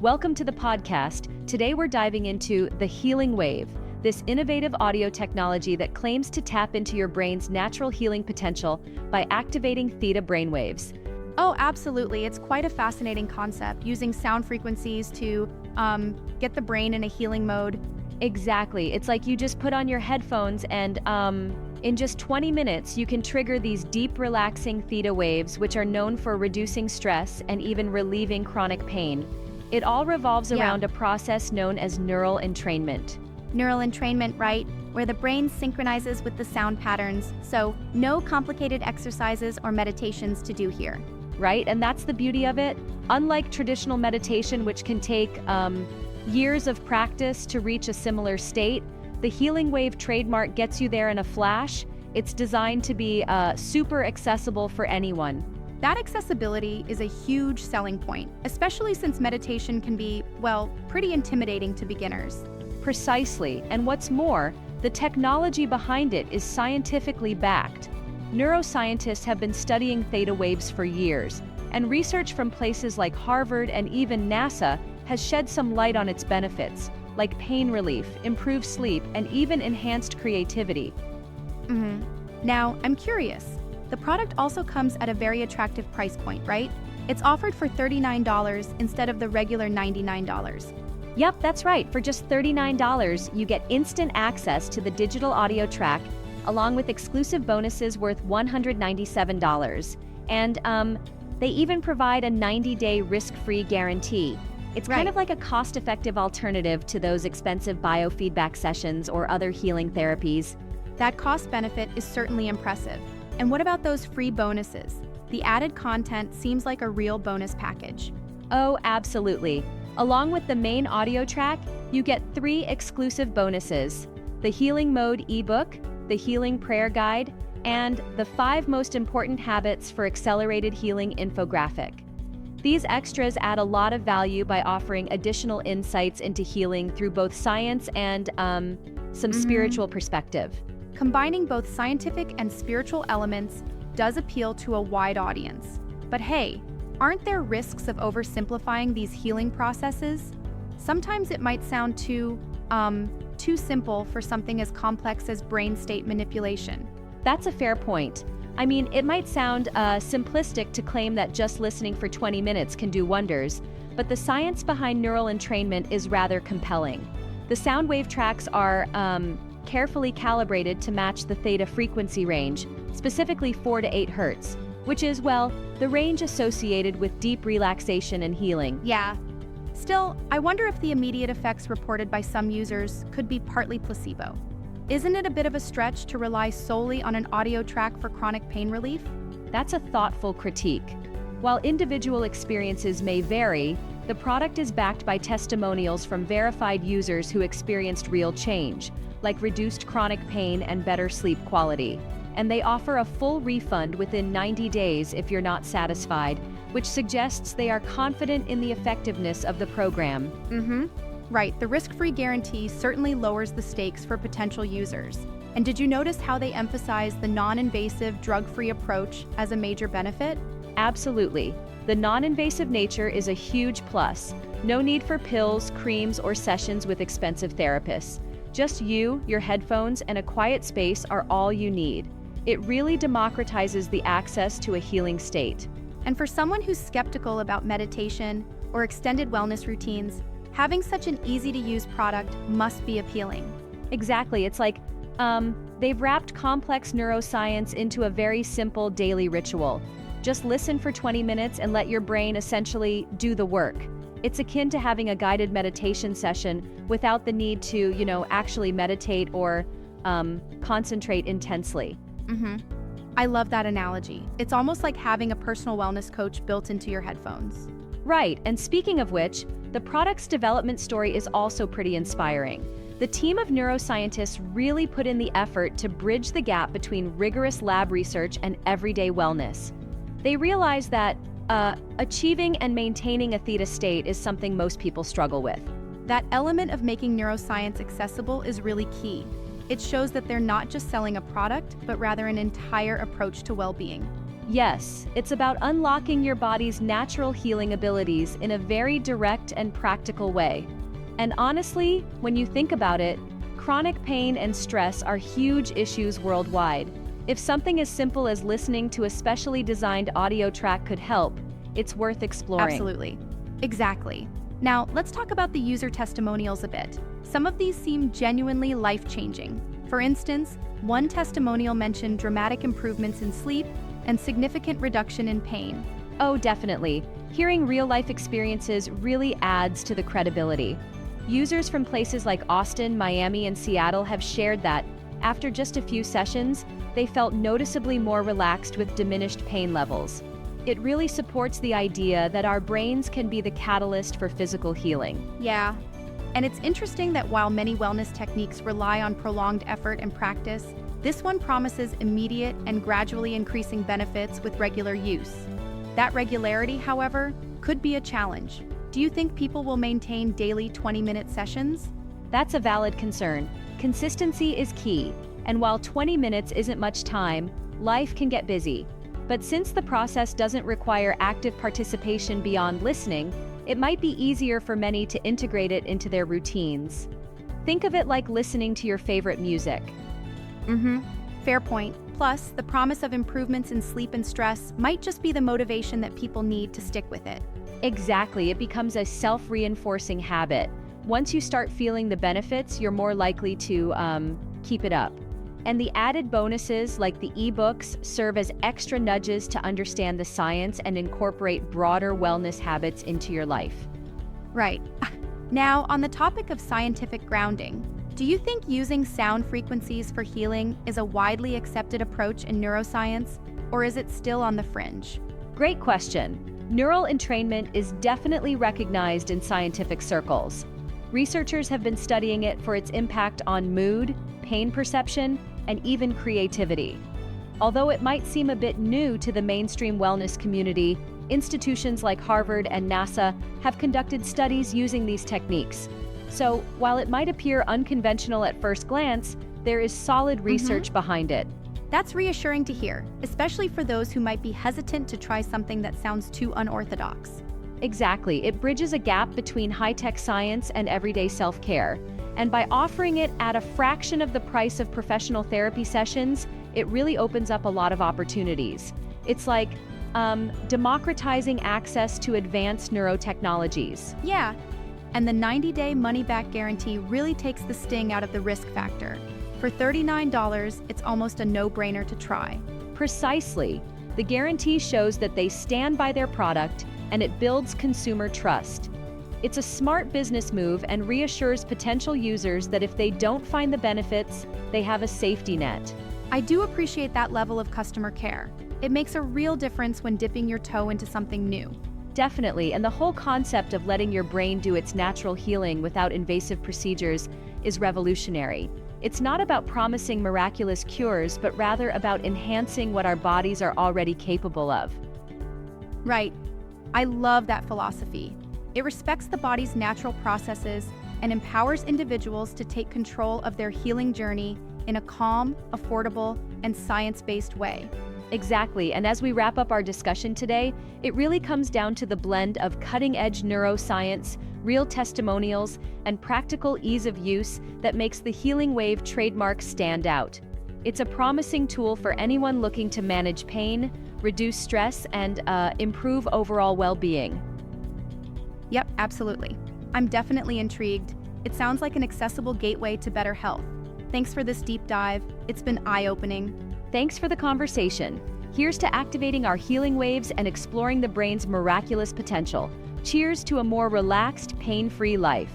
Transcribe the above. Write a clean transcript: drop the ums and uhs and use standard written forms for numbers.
Welcome to the podcast. Today we're diving into the healing wave, this innovative audio technology that claims to tap into your brain's natural healing potential by activating theta brainwaves. Oh, absolutely. It's quite a fascinating concept, using sound frequencies to get the brain in a healing mode. Exactly. It's like you just put on your headphones and in just 20 minutes, you can trigger these deep, relaxing theta waves, which are known for reducing stress and even relieving chronic pain. It all revolves around a process known as neural entrainment. Neural entrainment, right? Where the brain synchronizes with the sound patterns, so no complicated exercises or meditations to do here. Right? And that's the beauty of it. Unlike traditional meditation, which can take years of practice to reach a similar state, the Healing Wave trademark gets you there in a flash. It's designed to be super accessible for anyone. That accessibility is a huge selling point, especially since meditation can be, well, pretty intimidating to beginners. Precisely. And what's more, the technology behind it is scientifically backed. Neuroscientists have been studying theta waves for years, and research from places like Harvard and even NASA has shed some light on its benefits, like pain relief, improved sleep, and even enhanced creativity. Now, I'm curious. The product also comes at a very attractive price point, right? It's offered for $39 instead of the regular $99. Yep, that's right. For just $39, you get instant access to the digital audio track, along with exclusive bonuses worth $197. And they even provide a 90-day risk-free guarantee. It's kind of like a cost-effective alternative to those expensive biofeedback sessions or other healing therapies. That cost benefit is certainly impressive. And what about those free bonuses? The added content seems like a real bonus package. Oh, absolutely. Along with the main audio track, you get 3 exclusive bonuses: the Healing Mode ebook, the Healing Prayer Guide, and the 5 most important habits for accelerated healing infographic. These extras add a lot of value by offering additional insights into healing through both science and some spiritual perspective. Combining both scientific and spiritual elements does appeal to a wide audience. But hey, aren't there risks of oversimplifying these healing processes? Sometimes it might sound too simple for something as complex as brain state manipulation. That's a fair point. I mean, it might sound simplistic to claim that just listening for 20 minutes can do wonders, but the science behind neural entrainment is rather compelling. The sound wave tracks are carefully calibrated to match the theta frequency range, specifically 4 to 8 hertz, which is, well, the range associated with deep relaxation and healing. Yeah. Still, I wonder if the immediate effects reported by some users could be partly placebo. Isn't it a bit of a stretch to rely solely on an audio track for chronic pain relief? That's a thoughtful critique. While individual experiences may vary, the product is backed by testimonials from verified users who experienced real change, like reduced chronic pain and better sleep quality. And they offer a full refund within 90 days if you're not satisfied, which suggests they are confident in the effectiveness of the program. Right, the risk-free guarantee certainly lowers the stakes for potential users. And did you notice how they emphasize the non-invasive, drug-free approach as a major benefit? Absolutely. The non-invasive nature is a huge plus. No need for pills, creams, or sessions with expensive therapists. Just you, your headphones, and a quiet space are all you need. It really democratizes the access to a healing state. And for someone who's skeptical about meditation or extended wellness routines, having such an easy-to-use product must be appealing. Exactly. It's like they've wrapped complex neuroscience into a very simple daily ritual. Just listen for 20 minutes and let your brain essentially do the work. It's akin to having a guided meditation session without the need to, actually meditate or concentrate intensely. I love that analogy. It's almost like having a personal wellness coach built into your headphones. Right, and speaking of which, the product's development story is also pretty inspiring. The team of neuroscientists really put in the effort to bridge the gap between rigorous lab research and everyday wellness. They realized that achieving and maintaining a theta state is something most people struggle with. That element of making neuroscience accessible is really key. It shows that they're not just selling a product, but rather an entire approach to well-being. Yes, it's about unlocking your body's natural healing abilities in a very direct and practical way. And honestly, when you think about it, chronic pain and stress are huge issues worldwide. If something as simple as listening to a specially designed audio track could help, it's worth exploring. Absolutely. Exactly. Now, let's talk about the user testimonials a bit. Some of these seem genuinely life-changing. For instance, one testimonial mentioned dramatic improvements in sleep and significant reduction in pain. Oh, definitely. Hearing real-life experiences really adds to the credibility. Users from places like Austin, Miami, and Seattle have shared that, after just a few sessions, they felt noticeably more relaxed with diminished pain levels. It really supports the idea that our brains can be the catalyst for physical healing. Yeah. And it's interesting that while many wellness techniques rely on prolonged effort and practice, this one promises immediate and gradually increasing benefits with regular use. That regularity, however, could be a challenge. Do you think people will maintain daily 20-minute sessions? That's a valid concern. Consistency is key, and while 20 minutes isn't much time, life can get busy. But since the process doesn't require active participation beyond listening, it might be easier for many to integrate it into their routines. Think of it like listening to your favorite music. Fair point. Plus, the promise of improvements in sleep and stress might just be the motivation that people need to stick with it. Exactly, it becomes a self-reinforcing habit. Once you start feeling the benefits, you're more likely to keep it up. And the added bonuses, like the ebooks, serve as extra nudges to understand the science and incorporate broader wellness habits into your life. Right. Now, on the topic of scientific grounding, do you think using sound frequencies for healing is a widely accepted approach in neuroscience, or is it still on the fringe? Great question. Neural entrainment is definitely recognized in scientific circles. Researchers have been studying it for its impact on mood, pain perception, and even creativity. Although it might seem a bit new to the mainstream wellness community, institutions like Harvard and NASA have conducted studies using these techniques. So, while it might appear unconventional at first glance, there is solid research behind it. That's reassuring to hear, especially for those who might be hesitant to try something that sounds too unorthodox. Exactly. It bridges a gap between high-tech science and everyday self-care. And by offering it at a fraction of the price of professional therapy sessions, it really opens up a lot of opportunities. It's like democratizing access to advanced neurotechnologies. Yeah, and the 90-day money-back guarantee really takes the sting out of the risk factor. For $39, it's almost a no-brainer to try. Precisely. The guarantee shows that they stand by their product, and it builds consumer trust. It's a smart business move and reassures potential users that if they don't find the benefits, they have a safety net. I do appreciate that level of customer care. It makes a real difference when dipping your toe into something new. Definitely, and the whole concept of letting your brain do its natural healing without invasive procedures is revolutionary. It's not about promising miraculous cures, but rather about enhancing what our bodies are already capable of. Right. I love that philosophy. It respects the body's natural processes and empowers individuals to take control of their healing journey in a calm, affordable, and science-based way. Exactly, and as we wrap up our discussion today, it really comes down to the blend of cutting-edge neuroscience, real testimonials, and practical ease of use that makes the Healing Wave trademark stand out. It's a promising tool for anyone looking to manage pain, reduce stress, and improve overall well-being. Yep, absolutely. I'm definitely intrigued. It sounds like an accessible gateway to better health. Thanks for this deep dive. It's been eye-opening. Thanks for the conversation. Here's to activating our healing waves and exploring the brain's miraculous potential. Cheers to a more relaxed, pain-free life.